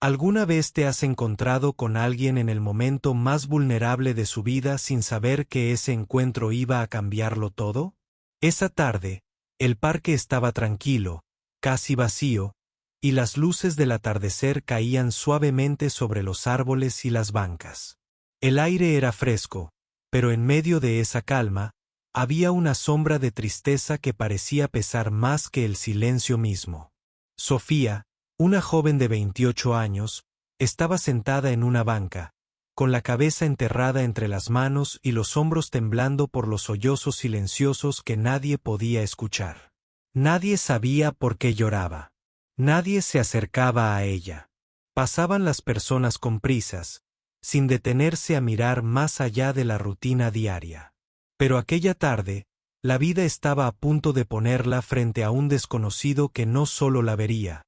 ¿Alguna vez te has encontrado con alguien en el momento más vulnerable de su vida sin saber que ese encuentro iba a cambiarlo todo? Esa tarde, el parque estaba tranquilo, casi vacío, y las luces del atardecer caían suavemente sobre los árboles y las bancas. El aire era fresco, pero en medio de esa calma, había una sombra de tristeza que parecía pesar más que el silencio mismo. Sofía, una joven de 28 años, estaba sentada en una banca, con la cabeza enterrada entre las manos y los hombros temblando por los sollozos silenciosos que nadie podía escuchar. Nadie sabía por qué lloraba. Nadie se acercaba a ella. Pasaban las personas con prisas, sin detenerse a mirar más allá de la rutina diaria. Pero aquella tarde, la vida estaba a punto de ponerla frente a un desconocido que no solo la vería,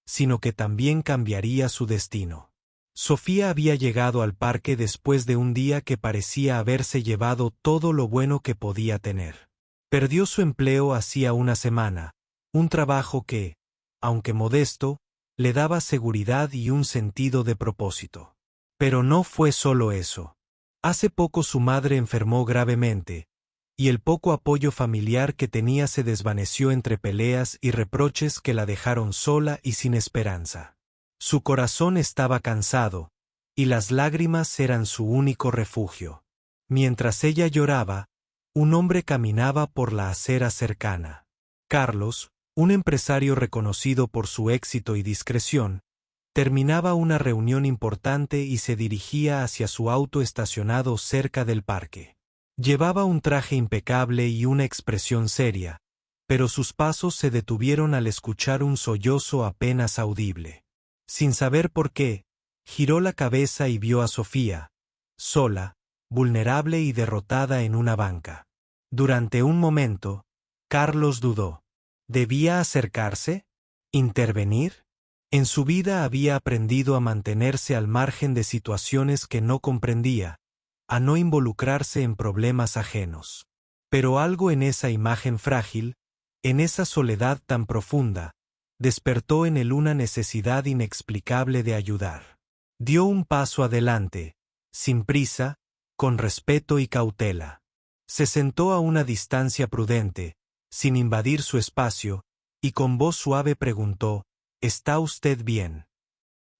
sino que también cambiaría su destino. Sofía había llegado al parque después de un día que parecía haberse llevado todo lo bueno que podía tener. Perdió su empleo hacía una semana, un trabajo que, aunque modesto, le daba seguridad y un sentido de propósito. Pero no fue solo eso. Hace poco su madre enfermó gravemente, y el poco apoyo familiar que tenía se desvaneció entre peleas y reproches que la dejaron sola y sin esperanza. Su corazón estaba cansado, y las lágrimas eran su único refugio. Mientras ella lloraba, un hombre caminaba por la acera cercana. Carlos, un empresario reconocido por su éxito y discreción, terminaba una reunión importante y se dirigía hacia su auto estacionado cerca del parque. Llevaba un traje impecable y una expresión seria, pero sus pasos se detuvieron al escuchar un sollozo apenas audible. Sin saber por qué, giró la cabeza y vio a Sofía, sola, vulnerable y derrotada en una banca. Durante un momento, Carlos dudó. ¿Debía acercarse? ¿Intervenir? En su vida había aprendido a mantenerse al margen de situaciones que no comprendía, a no involucrarse en problemas ajenos. Pero algo en esa imagen frágil, en esa soledad tan profunda, despertó en él una necesidad inexplicable de ayudar. Dio un paso adelante, sin prisa, con respeto y cautela. Se sentó a una distancia prudente, sin invadir su espacio, y con voz suave preguntó: ¿Está usted bien?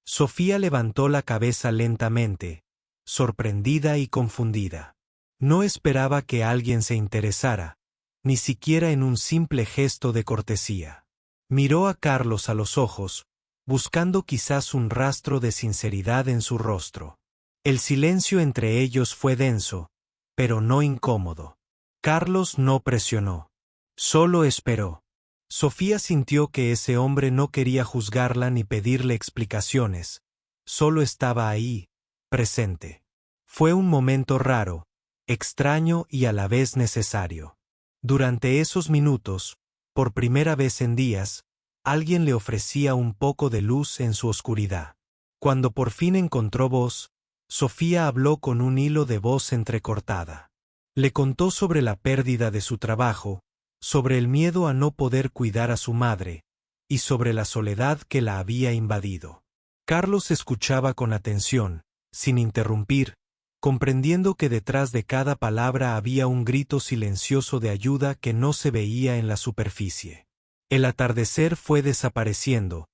Sofía levantó la cabeza lentamente, sorprendida y confundida. No esperaba que alguien se interesara, ni siquiera en un simple gesto de cortesía. Miró a Carlos a los ojos, buscando quizás un rastro de sinceridad en su rostro. El silencio entre ellos fue denso, pero no incómodo. Carlos no presionó. Solo esperó. Sofía sintió que ese hombre no quería juzgarla ni pedirle explicaciones, solo estaba ahí, presente. Fue un momento raro, extraño y a la vez necesario. Durante esos minutos, por primera vez en días, alguien le ofrecía un poco de luz en su oscuridad. Cuando por fin encontró voz, Sofía habló con un hilo de voz entrecortada. Le contó sobre la pérdida de su trabajo, sobre el miedo a no poder cuidar a su madre, y sobre la soledad que la había invadido. Carlos escuchaba con atención, sin interrumpir, comprendiendo que detrás de cada palabra había un grito silencioso de ayuda que no se veía en la superficie. El atardecer fue desapareciendo,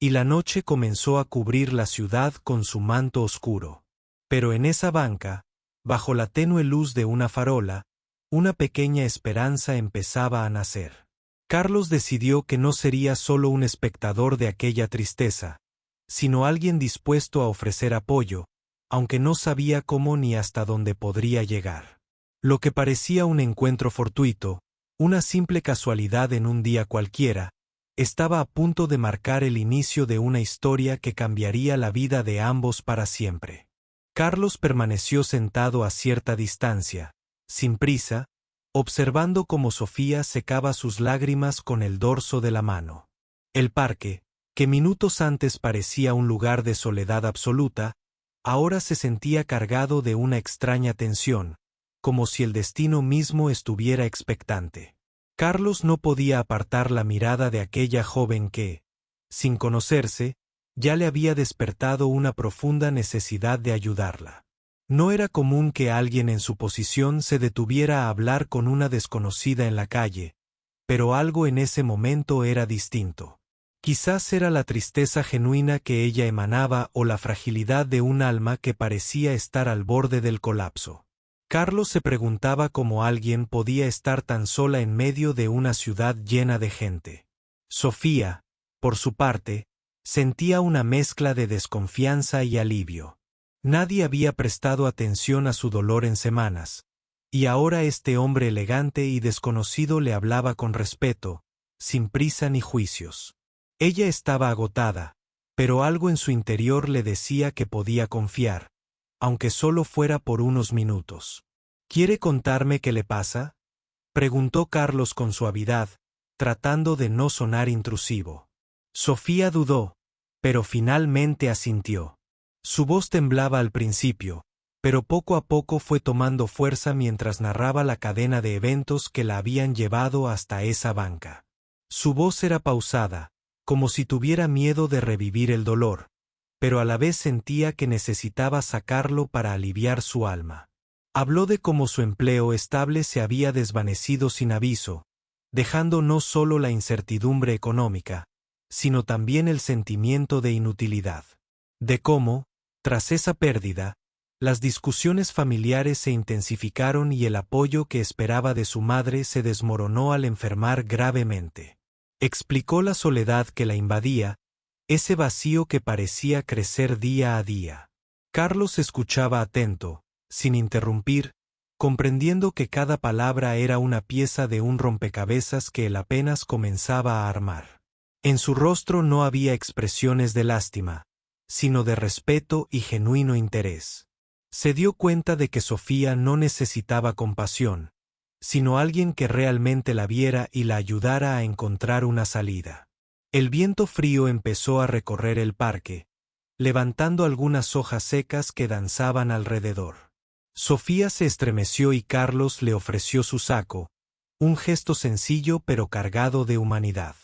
y la noche comenzó a cubrir la ciudad con su manto oscuro. Pero en esa banca, bajo la tenue luz de una farola, una pequeña esperanza empezaba a nacer. Carlos decidió que no sería solo un espectador de aquella tristeza, sino alguien dispuesto a ofrecer apoyo, aunque no sabía cómo ni hasta dónde podría llegar. Lo que parecía un encuentro fortuito, una simple casualidad en un día cualquiera, estaba a punto de marcar el inicio de una historia que cambiaría la vida de ambos para siempre. Carlos permaneció sentado a cierta distancia, sin prisa, observando cómo Sofía secaba sus lágrimas con el dorso de la mano. El parque, que minutos antes parecía un lugar de soledad absoluta, ahora se sentía cargado de una extraña tensión, como si el destino mismo estuviera expectante. Carlos no podía apartar la mirada de aquella joven que, sin conocerse, ya le había despertado una profunda necesidad de ayudarla. No era común que alguien en su posición se detuviera a hablar con una desconocida en la calle, pero algo en ese momento era distinto. Quizás era la tristeza genuina que ella emanaba o la fragilidad de un alma que parecía estar al borde del colapso. Carlos se preguntaba cómo alguien podía estar tan sola en medio de una ciudad llena de gente. Sofía, por su parte, sentía una mezcla de desconfianza y alivio. Nadie había prestado atención a su dolor en semanas, y ahora este hombre elegante y desconocido le hablaba con respeto, sin prisa ni juicios. Ella estaba agotada, pero algo en su interior le decía que podía confiar, aunque solo fuera por unos minutos. ¿Quiere contarme qué le pasa?, preguntó Carlos con suavidad, tratando de no sonar intrusivo. Sofía dudó, pero finalmente asintió. Su voz temblaba al principio, pero poco a poco fue tomando fuerza mientras narraba la cadena de eventos que la habían llevado hasta esa banca. Su voz era pausada, como si tuviera miedo de revivir el dolor, pero a la vez sentía que necesitaba sacarlo para aliviar su alma. Habló de cómo su empleo estable se había desvanecido sin aviso, dejando no solo la incertidumbre económica, sino también el sentimiento de inutilidad. De cómo, tras esa pérdida, las discusiones familiares se intensificaron y el apoyo que esperaba de su madre se desmoronó al enfermar gravemente. Explicó la soledad que la invadía, ese vacío que parecía crecer día a día. Carlos escuchaba atento, sin interrumpir, comprendiendo que cada palabra era una pieza de un rompecabezas que él apenas comenzaba a armar. En su rostro no había expresiones de lástima, sino de respeto y genuino interés. Se dio cuenta de que Sofía no necesitaba compasión, sino alguien que realmente la viera y la ayudara a encontrar una salida. El viento frío empezó a recorrer el parque, levantando algunas hojas secas que danzaban alrededor. Sofía se estremeció y Carlos le ofreció su saco, un gesto sencillo pero cargado de humanidad.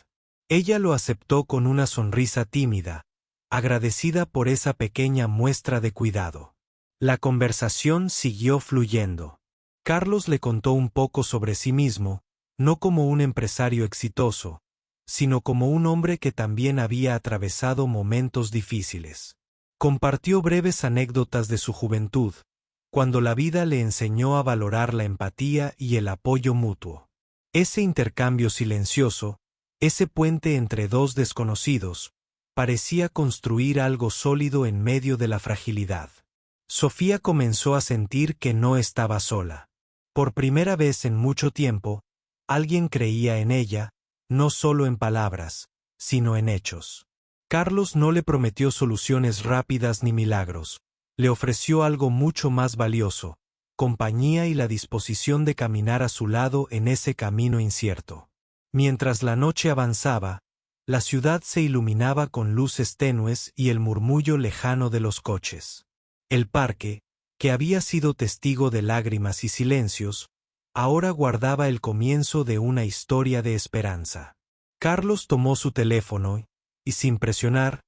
Ella lo aceptó con una sonrisa tímida, agradecida por esa pequeña muestra de cuidado. La conversación siguió fluyendo. Carlos le contó un poco sobre sí mismo, no como un empresario exitoso, sino como un hombre que también había atravesado momentos difíciles. Compartió breves anécdotas de su juventud, cuando la vida le enseñó a valorar la empatía y el apoyo mutuo. Ese intercambio silencioso, ese puente entre dos desconocidos, parecía construir algo sólido en medio de la fragilidad. Sofía comenzó a sentir que no estaba sola. Por primera vez en mucho tiempo, alguien creía en ella, no solo en palabras, sino en hechos. Carlos no le prometió soluciones rápidas ni milagros, le ofreció algo mucho más valioso, compañía y la disposición de caminar a su lado en ese camino incierto. Mientras la noche avanzaba, la ciudad se iluminaba con luces tenues y el murmullo lejano de los coches. El parque, que había sido testigo de lágrimas y silencios, ahora guardaba el comienzo de una historia de esperanza. Carlos tomó su teléfono y, sin presionar,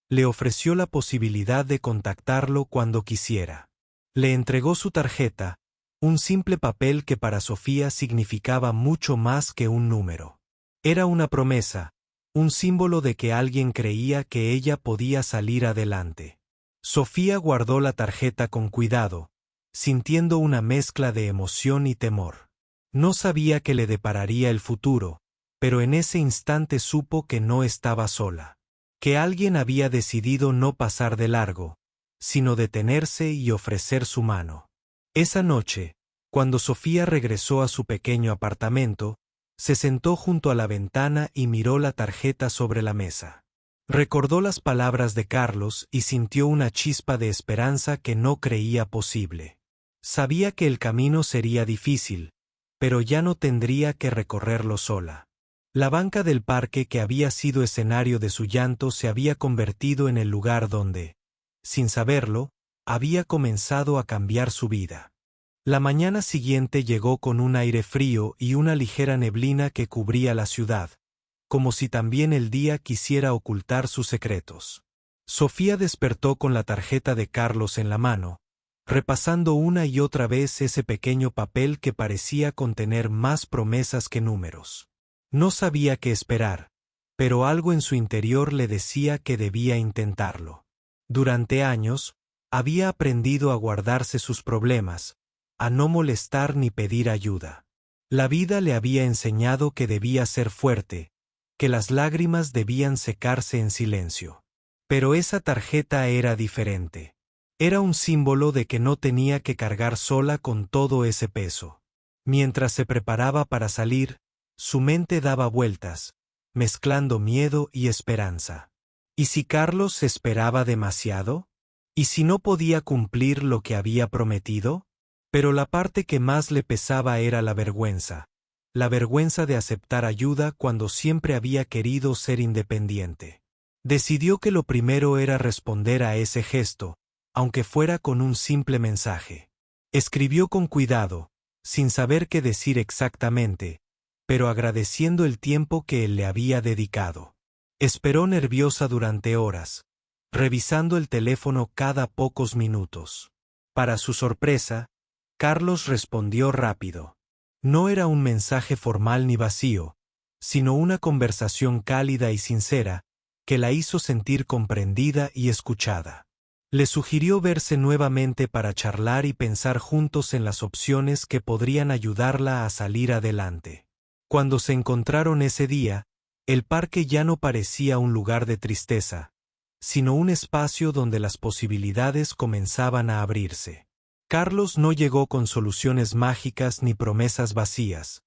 le ofreció la posibilidad de contactarlo cuando quisiera. Le entregó su tarjeta, un simple papel que para Sofía significaba mucho más que un número. Era una promesa, un símbolo de que alguien creía que ella podía salir adelante. Sofía guardó la tarjeta con cuidado, sintiendo una mezcla de emoción y temor. No sabía qué le depararía el futuro, pero en ese instante supo que no estaba sola, que alguien había decidido no pasar de largo, sino detenerse y ofrecer su mano. Esa noche, cuando Sofía regresó a su pequeño apartamento, se sentó junto a la ventana y miró la tarjeta sobre la mesa. Recordó las palabras de Carlos y sintió una chispa de esperanza que no creía posible. Sabía que el camino sería difícil, pero ya no tendría que recorrerlo sola. La banca del parque que había sido escenario de su llanto se había convertido en el lugar donde, sin saberlo, había comenzado a cambiar su vida. La mañana siguiente llegó con un aire frío y una ligera neblina que cubría la ciudad, como si también el día quisiera ocultar sus secretos. Sofía despertó con la tarjeta de Carlos en la mano, repasando una y otra vez ese pequeño papel que parecía contener más promesas que números. No sabía qué esperar, pero algo en su interior le decía que debía intentarlo. Durante años, había aprendido a guardarse sus problemas, a no molestar ni pedir ayuda. La vida le había enseñado que debía ser fuerte, que las lágrimas debían secarse en silencio. Pero esa tarjeta era diferente. Era un símbolo de que no tenía que cargar sola con todo ese peso. Mientras se preparaba para salir, su mente daba vueltas, mezclando miedo y esperanza. ¿Y si Carlos esperaba demasiado? ¿Y si no podía cumplir lo que había prometido? Pero la parte que más le pesaba era la vergüenza de aceptar ayuda cuando siempre había querido ser independiente. Decidió que lo primero era responder a ese gesto, aunque fuera con un simple mensaje. Escribió con cuidado, sin saber qué decir exactamente, pero agradeciendo el tiempo que él le había dedicado. Esperó nerviosa durante horas, revisando el teléfono cada pocos minutos. Para su sorpresa, Carlos respondió rápido. No era un mensaje formal ni vacío, sino una conversación cálida y sincera, que la hizo sentir comprendida y escuchada. Le sugirió verse nuevamente para charlar y pensar juntos en las opciones que podrían ayudarla a salir adelante. Cuando se encontraron ese día, el parque ya no parecía un lugar de tristeza, sino un espacio donde las posibilidades comenzaban a abrirse. Carlos no llegó con soluciones mágicas ni promesas vacías.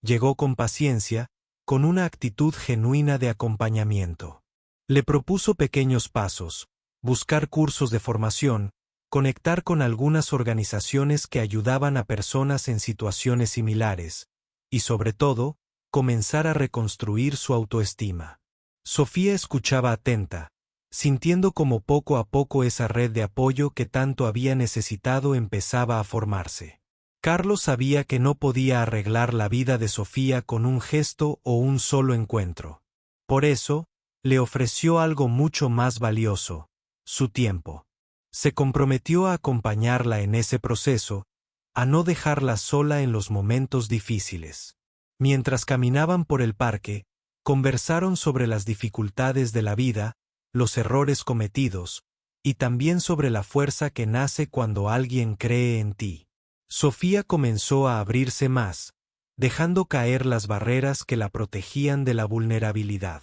Llegó con paciencia, con una actitud genuina de acompañamiento. Le propuso pequeños pasos, buscar cursos de formación, conectar con algunas organizaciones que ayudaban a personas en situaciones similares, y sobre todo, comenzar a reconstruir su autoestima. Sofía escuchaba atenta, sintiendo como poco a poco esa red de apoyo que tanto había necesitado empezaba a formarse. Carlos sabía que no podía arreglar la vida de Sofía con un gesto o un solo encuentro. Por eso, le ofreció algo mucho más valioso: su tiempo. Se comprometió a acompañarla en ese proceso, a no dejarla sola en los momentos difíciles. Mientras caminaban por el parque, conversaron sobre las dificultades de la vida, los errores cometidos, y también sobre la fuerza que nace cuando alguien cree en ti. Sofía comenzó a abrirse más, dejando caer las barreras que la protegían de la vulnerabilidad.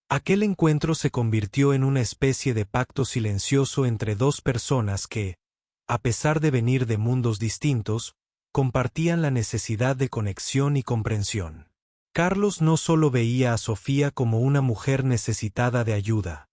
Aquel encuentro se convirtió en una especie de pacto silencioso entre dos personas que, a pesar de venir de mundos distintos, compartían la necesidad de conexión y comprensión. Carlos no solo veía a Sofía como una mujer necesitada de ayuda,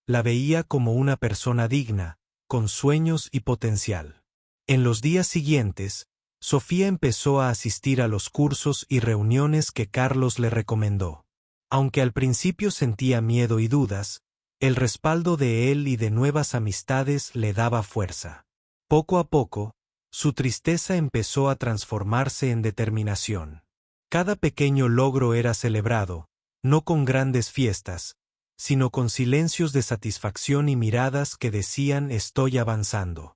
la veía como una persona digna, con sueños y potencial. En los días siguientes, Sofía empezó a asistir a los cursos y reuniones que Carlos le recomendó. Aunque al principio sentía miedo y dudas, el respaldo de él y de nuevas amistades le daba fuerza. Poco a poco, su tristeza empezó a transformarse en determinación. Cada pequeño logro era celebrado, no con grandes fiestas, sino con silencios de satisfacción y miradas que decían «estoy avanzando».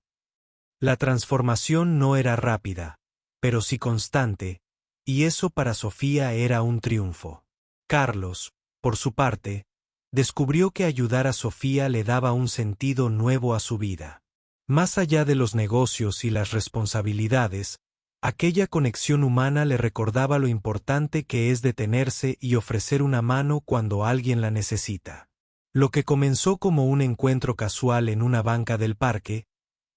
La transformación no era rápida, pero sí constante, y eso para Sofía era un triunfo. Carlos, por su parte, descubrió que ayudar a Sofía le daba un sentido nuevo a su vida. Más allá de los negocios y las responsabilidades, aquella conexión humana le recordaba lo importante que es detenerse y ofrecer una mano cuando alguien la necesita. Lo que comenzó como un encuentro casual en una banca del parque,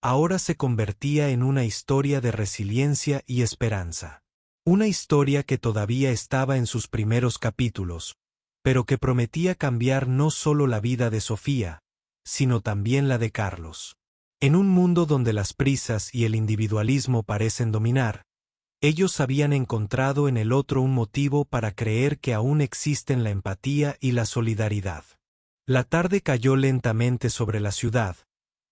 ahora se convertía en una historia de resiliencia y esperanza. Una historia que todavía estaba en sus primeros capítulos, pero que prometía cambiar no solo la vida de Sofía, sino también la de Carlos. En un mundo donde las prisas y el individualismo parecen dominar, ellos habían encontrado en el otro un motivo para creer que aún existen la empatía y la solidaridad. La tarde cayó lentamente sobre la ciudad,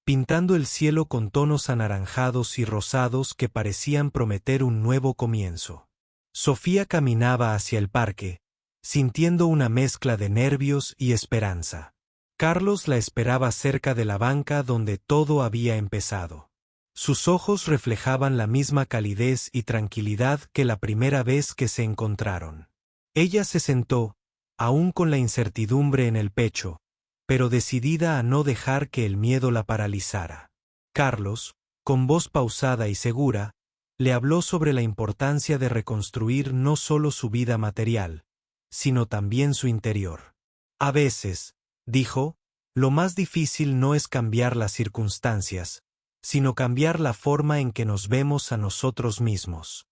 pintando el cielo con tonos anaranjados y rosados que parecían prometer un nuevo comienzo. Sofía caminaba hacia el parque, sintiendo una mezcla de nervios y esperanza. Carlos la esperaba cerca de la banca donde todo había empezado. Sus ojos reflejaban la misma calidez y tranquilidad que la primera vez que se encontraron. Ella se sentó, aún con la incertidumbre en el pecho, pero decidida a no dejar que el miedo la paralizara. Carlos, con voz pausada y segura, le habló sobre la importancia de reconstruir no solo su vida material, sino también su interior. A veces, dijo, lo más difícil no es cambiar las circunstancias, sino cambiar la forma en que nos vemos a nosotros mismos.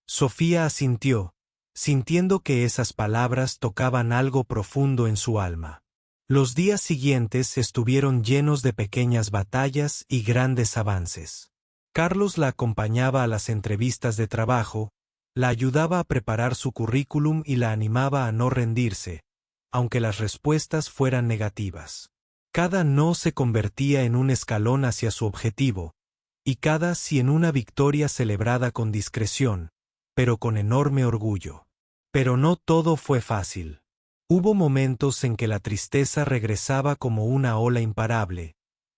Sofía asintió, sintiendo que esas palabras tocaban algo profundo en su alma. Los días siguientes estuvieron llenos de pequeñas batallas y grandes avances. Carlos la acompañaba a las entrevistas de trabajo, la ayudaba a preparar su currículum y la animaba a no rendirse, aunque las respuestas fueran negativas. Cada no se convertía en un escalón hacia su objetivo, y cada sí en una victoria celebrada con discreción, pero con enorme orgullo. Pero no todo fue fácil. Hubo momentos en que la tristeza regresaba como una ola imparable,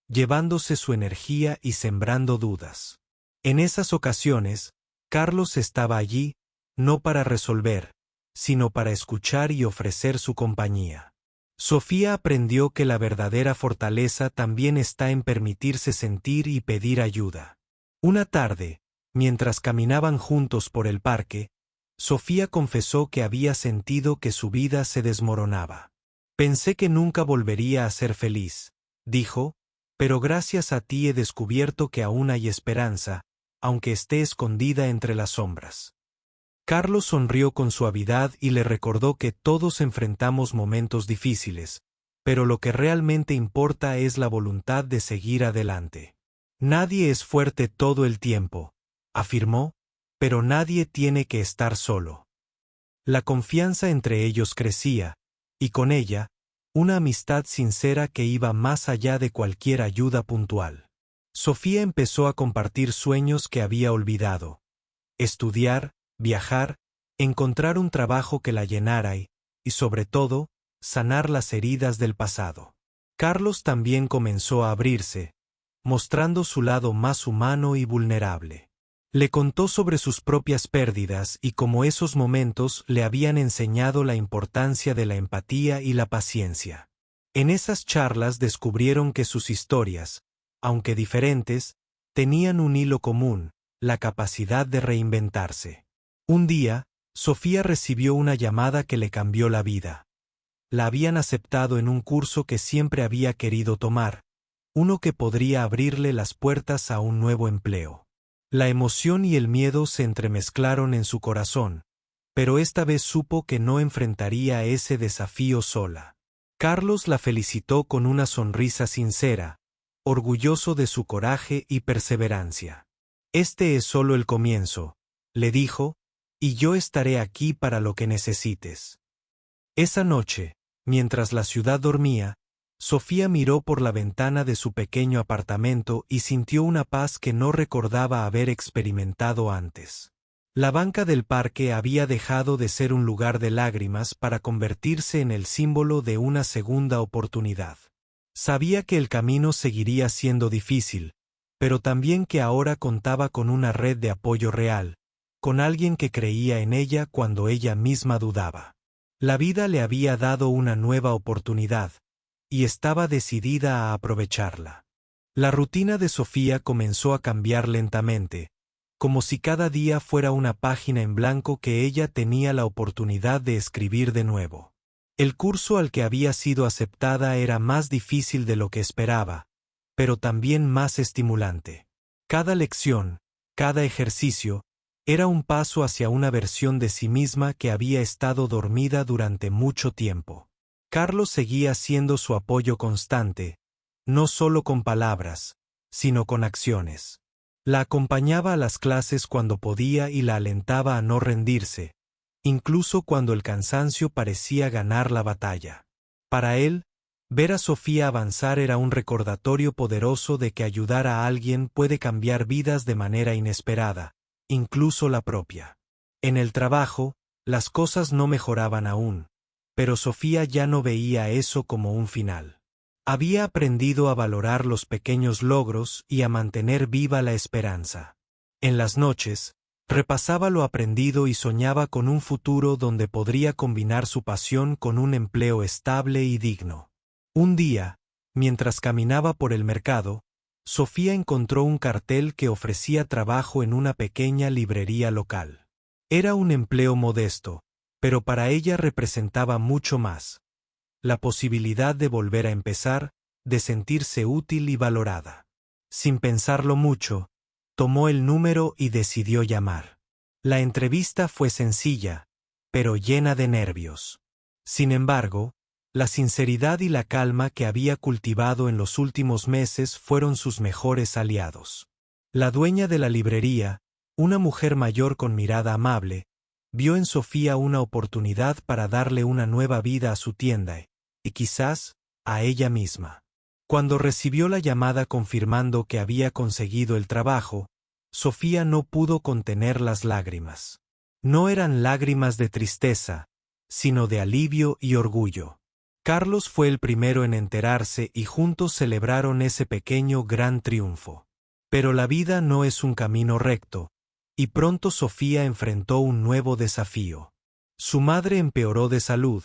llevándose su energía y sembrando dudas. En esas ocasiones, Carlos estaba allí, no para resolver, sino para escuchar y ofrecer su compañía. Sofía aprendió que la verdadera fortaleza también está en permitirse sentir y pedir ayuda. Una tarde, mientras caminaban juntos por el parque, Sofía confesó que había sentido que su vida se desmoronaba. Pensé que nunca volvería a ser feliz, dijo, pero gracias a ti he descubierto que aún hay esperanza, aunque esté escondida entre las sombras. Carlos sonrió con suavidad y le recordó que todos enfrentamos momentos difíciles, pero lo que realmente importa es la voluntad de seguir adelante. Nadie es fuerte todo el tiempo, afirmó, pero nadie tiene que estar solo. La confianza entre ellos crecía, y con ella, una amistad sincera que iba más allá de cualquier ayuda puntual. Sofía empezó a compartir sueños que había olvidado: estudiar, viajar, encontrar un trabajo que la llenara y, sobre todo, sanar las heridas del pasado. Carlos también comenzó a abrirse, mostrando su lado más humano y vulnerable. Le contó sobre sus propias pérdidas y cómo esos momentos le habían enseñado la importancia de la empatía y la paciencia. En esas charlas descubrieron que sus historias, aunque diferentes, tenían un hilo común: la capacidad de reinventarse. Un día, Sofía recibió una llamada que le cambió la vida. La habían aceptado en un curso que siempre había querido tomar, uno que podría abrirle las puertas a un nuevo empleo. La emoción y el miedo se entremezclaron en su corazón, pero esta vez supo que no enfrentaría ese desafío sola. Carlos la felicitó con una sonrisa sincera, orgulloso de su coraje y perseverancia. Este es solo el comienzo, le dijo, y yo estaré aquí para lo que necesites. Esa noche, mientras la ciudad dormía, Sofía miró por la ventana de su pequeño apartamento y sintió una paz que no recordaba haber experimentado antes. La banca del parque había dejado de ser un lugar de lágrimas para convertirse en el símbolo de una segunda oportunidad. Sabía que el camino seguiría siendo difícil, pero también que ahora contaba con una red de apoyo real, con alguien que creía en ella cuando ella misma dudaba. La vida le había dado una nueva oportunidad, y estaba decidida a aprovecharla. La rutina de Sofía comenzó a cambiar lentamente, como si cada día fuera una página en blanco que ella tenía la oportunidad de escribir de nuevo. El curso al que había sido aceptada era más difícil de lo que esperaba, pero también más estimulante. Cada lección, cada ejercicio, era un paso hacia una versión de sí misma que había estado dormida durante mucho tiempo. Carlos seguía siendo su apoyo constante, no solo con palabras, sino con acciones. La acompañaba a las clases cuando podía y la alentaba a no rendirse, incluso cuando el cansancio parecía ganar la batalla. Para él, ver a Sofía avanzar era un recordatorio poderoso de que ayudar a alguien puede cambiar vidas de manera inesperada, incluso la propia. En el trabajo, las cosas no mejoraban aún, pero Sofía ya no veía eso como un final. Había aprendido a valorar los pequeños logros y a mantener viva la esperanza. En las noches, repasaba lo aprendido y soñaba con un futuro donde podría combinar su pasión con un empleo estable y digno. Un día, mientras caminaba por el mercado, Sofía encontró un cartel que ofrecía trabajo en una pequeña librería local. Era un empleo modesto, pero para ella representaba mucho más: la posibilidad de volver a empezar, de sentirse útil y valorada. Sin pensarlo mucho, tomó el número y decidió llamar. La entrevista fue sencilla, pero llena de nervios. Sin embargo, la sinceridad y la calma que había cultivado en los últimos meses fueron sus mejores aliados. La dueña de la librería, una mujer mayor con mirada amable, vio en Sofía una oportunidad para darle una nueva vida a su tienda, y quizás a ella misma. Cuando recibió la llamada confirmando que había conseguido el trabajo, Sofía no pudo contener las lágrimas. No eran lágrimas de tristeza, sino de alivio y orgullo. Carlos fue el primero en enterarse y juntos celebraron ese pequeño gran triunfo. Pero la vida no es un camino recto, y pronto Sofía enfrentó un nuevo desafío. Su madre empeoró de salud,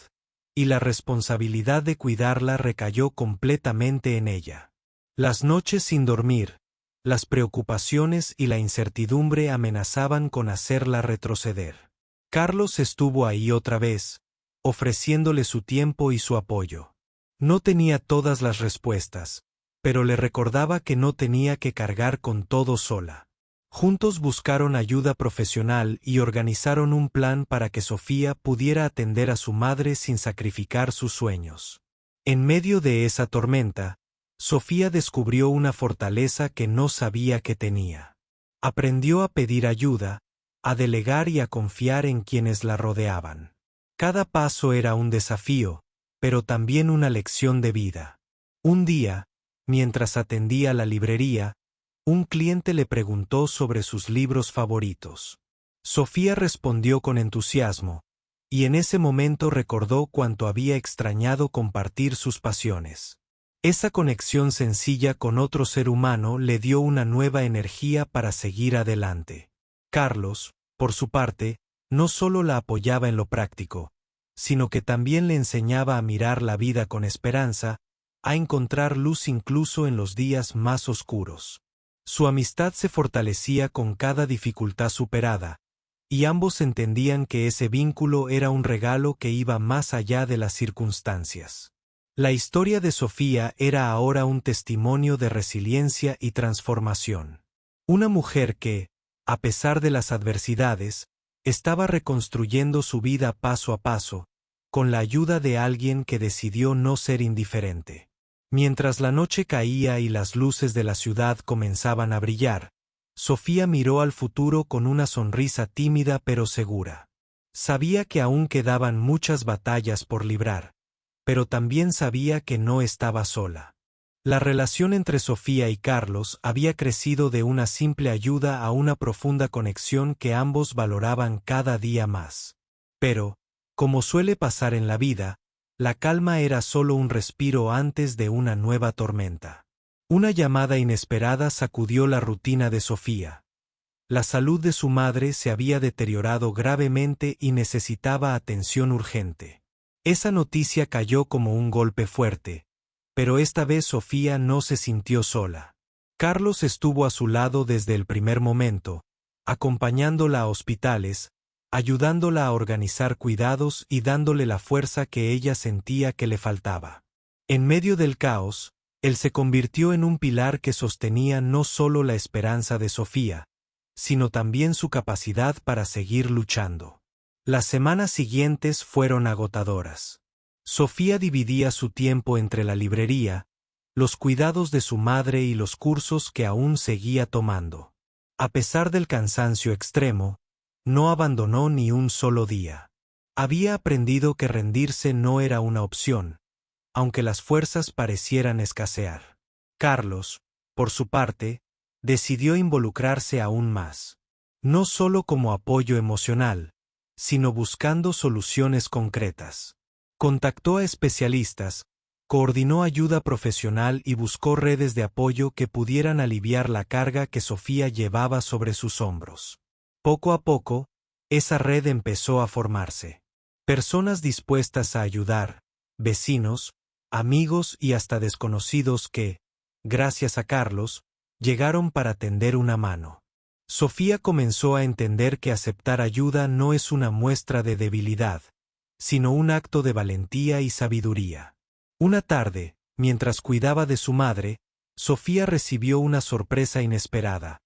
y la responsabilidad de cuidarla recayó completamente en ella. Las noches sin dormir, las preocupaciones y la incertidumbre amenazaban con hacerla retroceder. Carlos estuvo ahí otra vez, ofreciéndole su tiempo y su apoyo. No tenía todas las respuestas, pero le recordaba que no tenía que cargar con todo sola. Juntos buscaron ayuda profesional y organizaron un plan para que Sofía pudiera atender a su madre sin sacrificar sus sueños. En medio de esa tormenta, Sofía descubrió una fortaleza que no sabía que tenía. Aprendió a pedir ayuda, a delegar y a confiar en quienes la rodeaban. Cada paso era un desafío, pero también una lección de vida. Un día, mientras atendía la librería, un cliente le preguntó sobre sus libros favoritos. Sofía respondió con entusiasmo, y en ese momento recordó cuánto había extrañado compartir sus pasiones. Esa conexión sencilla con otro ser humano le dio una nueva energía para seguir adelante. Carlos, por su parte, no solo la apoyaba en lo práctico, sino que también le enseñaba a mirar la vida con esperanza, a encontrar luz incluso en los días más oscuros. Su amistad se fortalecía con cada dificultad superada, y ambos entendían que ese vínculo era un regalo que iba más allá de las circunstancias. La historia de Sofía era ahora un testimonio de resiliencia y transformación. Una mujer que, a pesar de las adversidades, estaba reconstruyendo su vida paso a paso, con la ayuda de alguien que decidió no ser indiferente. Mientras la noche caía y las luces de la ciudad comenzaban a brillar, Sofía miró al futuro con una sonrisa tímida pero segura. Sabía que aún quedaban muchas batallas por librar, pero también sabía que no estaba sola. La relación entre Sofía y Carlos había crecido de una simple ayuda a una profunda conexión que ambos valoraban cada día más. Pero, como suele pasar en la vida, la calma era solo un respiro antes de una nueva tormenta. Una llamada inesperada sacudió la rutina de Sofía. La salud de su madre se había deteriorado gravemente y necesitaba atención urgente. Esa noticia cayó como un golpe fuerte, pero esta vez Sofía no se sintió sola. Carlos estuvo a su lado desde el primer momento, acompañándola a hospitales, ayudándola a organizar cuidados y dándole la fuerza que ella sentía que le faltaba. En medio del caos, él se convirtió en un pilar que sostenía no solo la esperanza de Sofía, sino también su capacidad para seguir luchando. Las semanas siguientes fueron agotadoras. Sofía dividía su tiempo entre la librería, los cuidados de su madre y los cursos que aún seguía tomando. A pesar del cansancio extremo, no abandonó ni un solo día. Había aprendido que rendirse no era una opción, aunque las fuerzas parecieran escasear. Carlos, por su parte, decidió involucrarse aún más. No solo como apoyo emocional, sino buscando soluciones concretas. Contactó a especialistas, Coordinó ayuda profesional y buscó redes de apoyo que pudieran aliviar la carga que Sofía llevaba sobre sus hombros. Poco a poco, esa red empezó a formarse. Personas dispuestas a ayudar, vecinos, amigos y hasta desconocidos que, gracias a Carlos, llegaron para tender una mano. Sofía comenzó a entender que aceptar ayuda no es una muestra de debilidad, sino un acto de valentía y sabiduría. Una tarde, mientras cuidaba de su madre, Sofía recibió una sorpresa inesperada.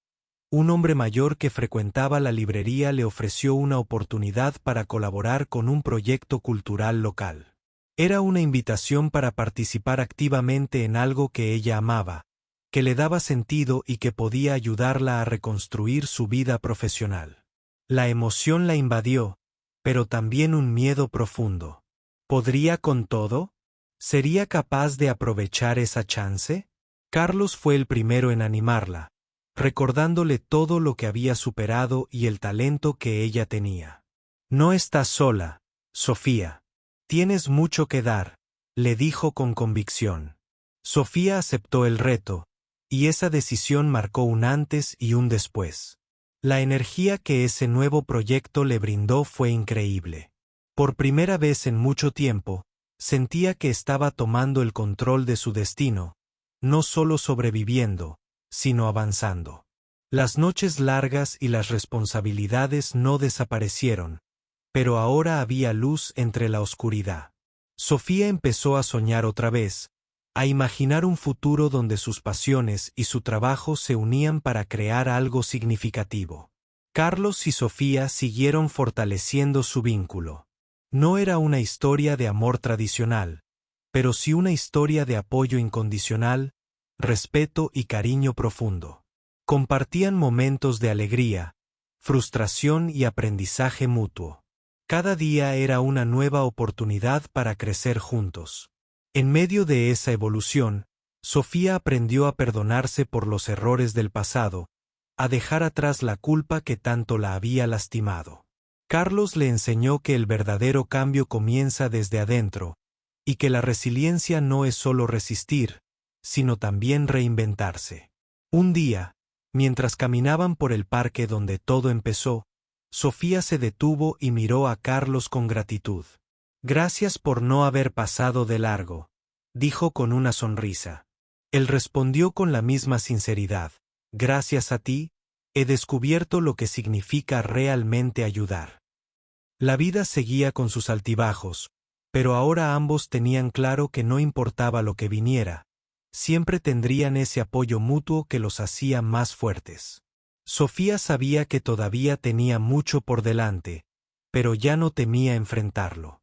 Un hombre mayor que frecuentaba la librería le ofreció una oportunidad para colaborar con un proyecto cultural local. Era una invitación para participar activamente en algo que ella amaba, que le daba sentido y que podía ayudarla a reconstruir su vida profesional. La emoción la invadió, pero también un miedo profundo. ¿Podría con todo? ¿Sería capaz de aprovechar esa chance? Carlos fue el primero en animarla, recordándole todo lo que había superado y el talento que ella tenía. No estás sola, Sofía. Tienes mucho que dar, le dijo con convicción. Sofía aceptó el reto, y esa decisión marcó un antes y un después. La energía que ese nuevo proyecto le brindó fue increíble. Por primera vez en mucho tiempo, sentía que estaba tomando el control de su destino, no solo sobreviviendo, sino avanzando. Las noches largas y las responsabilidades no desaparecieron, pero ahora había luz entre la oscuridad. Sofía empezó a soñar otra vez, a imaginar un futuro donde sus pasiones y su trabajo se unían para crear algo significativo. Carlos y Sofía siguieron fortaleciendo su vínculo. No era una historia de amor tradicional, pero sí una historia de apoyo incondicional, respeto y cariño profundo. Compartían momentos de alegría, frustración y aprendizaje mutuo. Cada día era una nueva oportunidad para crecer juntos. En medio de esa evolución, Sofía aprendió a perdonarse por los errores del pasado, a dejar atrás la culpa que tanto la había lastimado. Carlos le enseñó que el verdadero cambio comienza desde adentro, y que la resiliencia no es solo resistir, sino también reinventarse. Un día, mientras caminaban por el parque donde todo empezó, Sofía se detuvo y miró a Carlos con gratitud. Gracias por no haber pasado de largo, dijo con una sonrisa. Él respondió con la misma sinceridad. Gracias a ti, he descubierto lo que significa realmente ayudar. La vida seguía con sus altibajos, pero ahora ambos tenían claro que no importaba lo que viniera, siempre tendrían ese apoyo mutuo que los hacía más fuertes. Sofía sabía que todavía tenía mucho por delante, pero ya no temía enfrentarlo.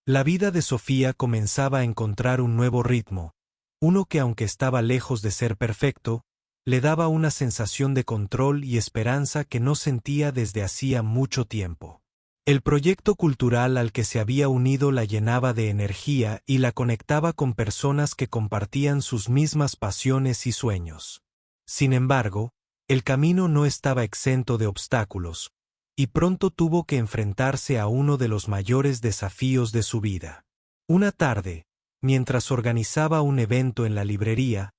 La vida de Sofía comenzaba a encontrar un nuevo ritmo, uno que aunque estaba lejos de ser perfecto, le daba una sensación de control y esperanza que no sentía desde hacía mucho tiempo. El proyecto cultural al que se había unido la llenaba de energía y la conectaba con personas que compartían sus mismas pasiones y sueños. Sin embargo, el camino no estaba exento de obstáculos, y pronto tuvo que enfrentarse a uno de los mayores desafíos de su vida. Una tarde, mientras organizaba un evento en la librería,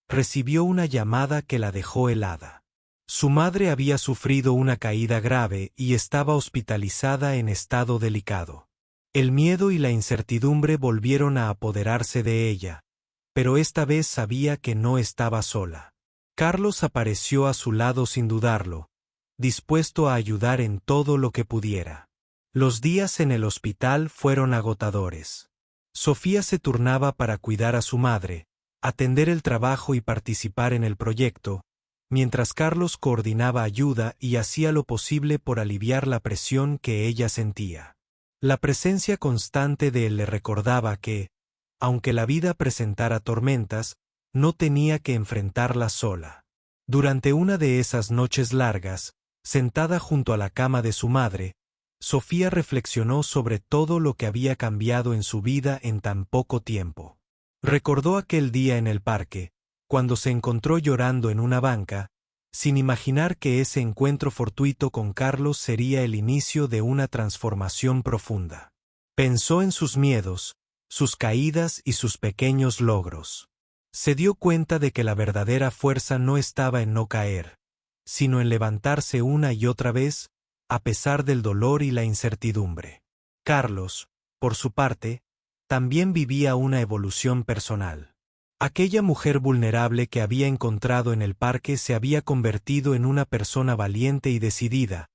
recibió una llamada que la dejó helada. Su madre había sufrido una caída grave y estaba hospitalizada en estado delicado. El miedo y la incertidumbre volvieron a apoderarse de ella, pero esta vez sabía que no estaba sola. Carlos apareció a su lado sin dudarlo, dispuesto a ayudar en todo lo que pudiera. Los días en el hospital fueron agotadores. Sofía se turnaba para cuidar a su madre, atender el trabajo y participar en el proyecto, mientras Carlos coordinaba ayuda y hacía lo posible por aliviar la presión que ella sentía. La presencia constante de él le recordaba que, aunque la vida presentara tormentas, no tenía que enfrentarlas sola. Durante una de esas noches largas, sentada junto a la cama de su madre, Sofía reflexionó sobre todo lo que había cambiado en su vida en tan poco tiempo. Recordó aquel día en el parque, cuando se encontró llorando en una banca, sin imaginar que ese encuentro fortuito con Carlos sería el inicio de una transformación profunda. Pensó en sus miedos, sus caídas y sus pequeños logros. Se dio cuenta de que la verdadera fuerza no estaba en no caer, sino en levantarse una y otra vez, a pesar del dolor y la incertidumbre. Carlos, por su parte, también vivía una evolución personal. Aquella mujer vulnerable que había encontrado en el parque se había convertido en una persona valiente y decidida,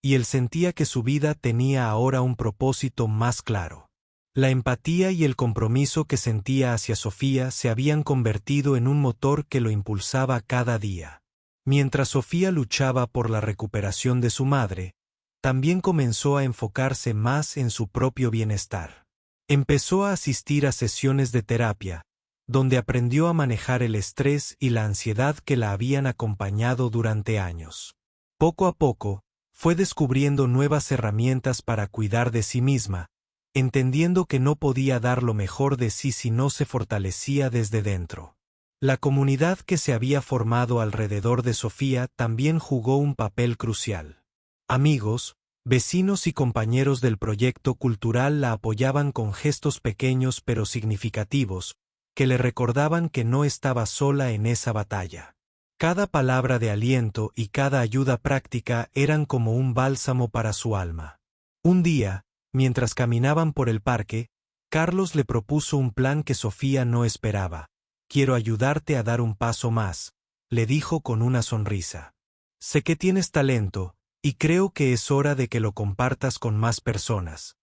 y él sentía que su vida tenía ahora un propósito más claro. La empatía y el compromiso que sentía hacia Sofía se habían convertido en un motor que lo impulsaba cada día. Mientras Sofía luchaba por la recuperación de su madre, también comenzó a enfocarse más en su propio bienestar. Empezó a asistir a sesiones de terapia, donde aprendió a manejar el estrés y la ansiedad que la habían acompañado durante años. Poco a poco, fue descubriendo nuevas herramientas para cuidar de sí misma, entendiendo que no podía dar lo mejor de sí si no se fortalecía desde dentro. La comunidad que se había formado alrededor de Sofía también jugó un papel crucial. Amigos, vecinos y compañeros del proyecto cultural la apoyaban con gestos pequeños pero significativos, que le recordaban que no estaba sola en esa batalla. Cada palabra de aliento y cada ayuda práctica eran como un bálsamo para su alma. Un día, mientras caminaban por el parque, Carlos le propuso un plan que Sofía no esperaba. «Quiero ayudarte a dar un paso más», le dijo con una sonrisa. «Sé que tienes talento, y creo que es hora de que lo compartas con más personas.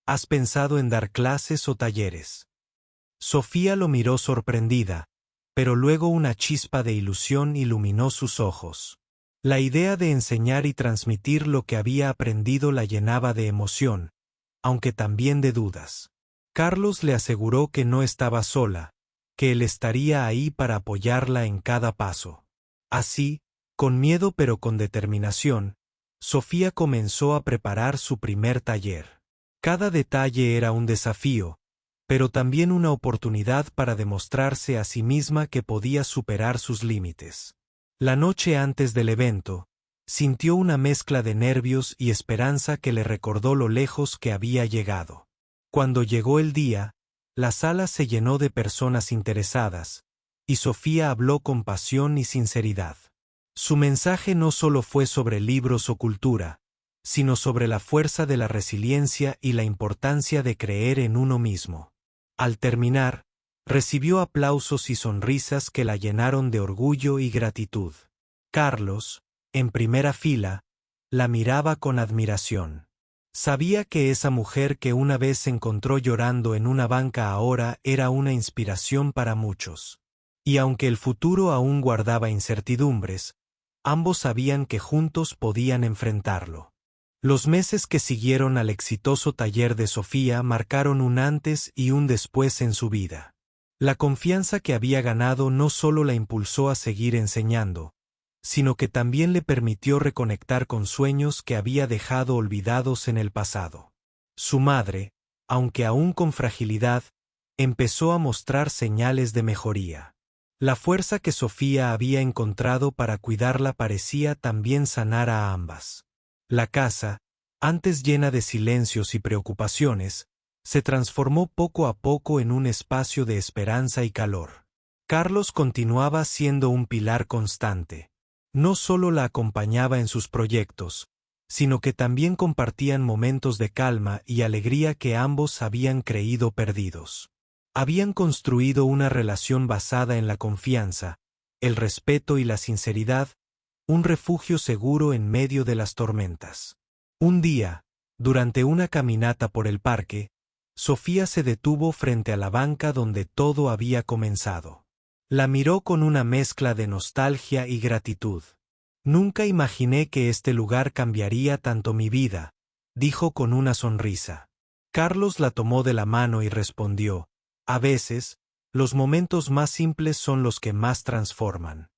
¿Has pensado en dar clases o talleres?» Sofía lo miró sorprendida, pero luego una chispa de ilusión iluminó sus ojos. La idea de enseñar y transmitir lo que había aprendido la llenaba de emoción, aunque también de dudas. Carlos le aseguró que no estaba sola, que él estaría ahí para apoyarla en cada paso. Así, con miedo pero con determinación, Sofía comenzó a preparar su primer taller. Cada detalle era un desafío, pero también una oportunidad para demostrarse a sí misma que podía superar sus límites. La noche antes del evento, sintió una mezcla de nervios y esperanza que le recordó lo lejos que había llegado. Cuando llegó el día, la sala se llenó de personas interesadas, y Sofía habló con pasión y sinceridad. Su mensaje no solo fue sobre libros o cultura, sino sobre la fuerza de la resiliencia y la importancia de creer en uno mismo. Al terminar, recibió aplausos y sonrisas que la llenaron de orgullo y gratitud. Carlos, en primera fila, la miraba con admiración. Sabía que esa mujer que una vez se encontró llorando en una banca ahora era una inspiración para muchos. Y aunque el futuro aún guardaba incertidumbres, ambos sabían que juntos podían enfrentarlo. Los meses que siguieron al exitoso taller de Sofía marcaron un antes y un después en su vida. La confianza que había ganado no solo la impulsó a seguir enseñando, sino que también le permitió reconectar con sueños que había dejado olvidados en el pasado. Su madre, aunque aún con fragilidad, empezó a mostrar señales de mejoría. La fuerza que Sofía había encontrado para cuidarla parecía también sanar a ambas. La casa, antes llena de silencios y preocupaciones, se transformó poco a poco en un espacio de esperanza y calor. Carlos continuaba siendo un pilar constante. No solo la acompañaba en sus proyectos, sino que también compartían momentos de calma y alegría que ambos habían creído perdidos. Habían construido una relación basada en la confianza, el respeto y la sinceridad, un refugio seguro en medio de las tormentas. Un día, durante una caminata por el parque, Sofía se detuvo frente a la banca donde todo había comenzado. La miró con una mezcla de nostalgia y gratitud. «Nunca imaginé que este lugar cambiaría tanto mi vida», dijo con una sonrisa. Carlos la tomó de la mano y respondió: «A veces, los momentos más simples son los que más transforman».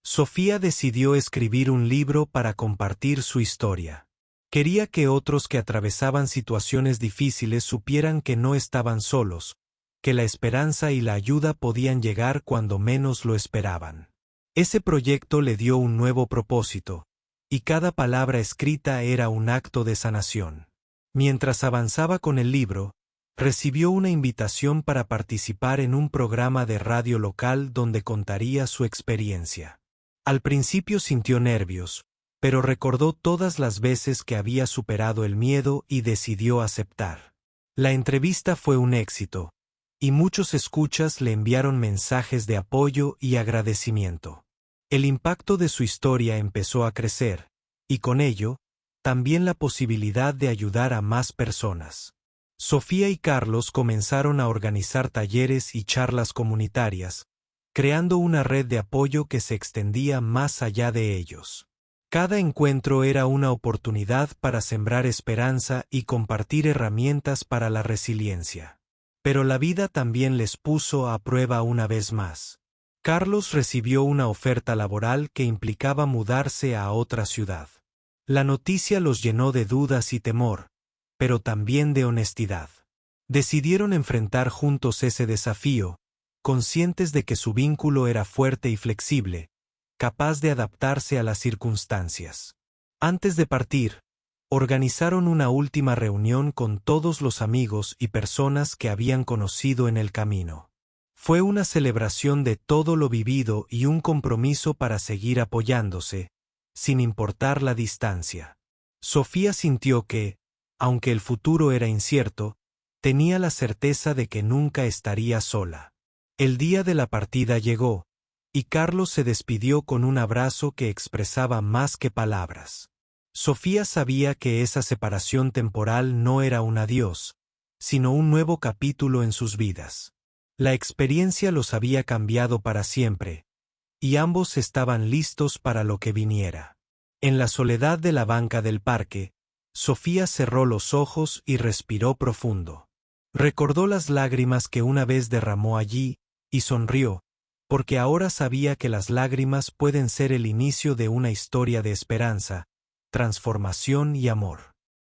Sofía decidió escribir un libro para compartir su historia. Quería que otros que atravesaban situaciones difíciles supieran que no estaban solos, que la esperanza y la ayuda podían llegar cuando menos lo esperaban. Ese proyecto le dio un nuevo propósito, y cada palabra escrita era un acto de sanación. Mientras avanzaba con el libro, Recibió una invitación para participar en un programa de radio local donde contaría su experiencia. Al principio sintió nervios, pero recordó todas las veces que había superado el miedo y decidió aceptar. La entrevista fue un éxito, y muchos escuchas le enviaron mensajes de apoyo y agradecimiento. El impacto de su historia empezó a crecer, y con ello, también la posibilidad de ayudar a más personas. Sofía y Carlos comenzaron a organizar talleres y charlas comunitarias, creando una red de apoyo que se extendía más allá de ellos. Cada encuentro era una oportunidad para sembrar esperanza y compartir herramientas para la resiliencia. Pero la vida también les puso a prueba una vez más. Carlos recibió una oferta laboral que implicaba mudarse a otra ciudad. La noticia los llenó de dudas y temor, pero también de honestidad. Decidieron enfrentar juntos ese desafío, conscientes de que su vínculo era fuerte y flexible, capaz de adaptarse a las circunstancias. Antes de partir, organizaron una última reunión con todos los amigos y personas que habían conocido en el camino. Fue una celebración de todo lo vivido y un compromiso para seguir apoyándose, sin importar la distancia. Sofía sintió que, aunque el futuro era incierto, tenía la certeza de que nunca estaría sola. El día de la partida llegó, y Carlos se despidió con un abrazo que expresaba más que palabras. Sofía sabía que esa separación temporal no era un adiós, sino un nuevo capítulo en sus vidas. La experiencia los había cambiado para siempre, y ambos estaban listos para lo que viniera. En la soledad de la banca del parque, Sofía cerró los ojos y respiró profundo. Recordó las lágrimas que una vez derramó allí, y sonrió, porque ahora sabía que las lágrimas pueden ser el inicio de una historia de esperanza, transformación y amor.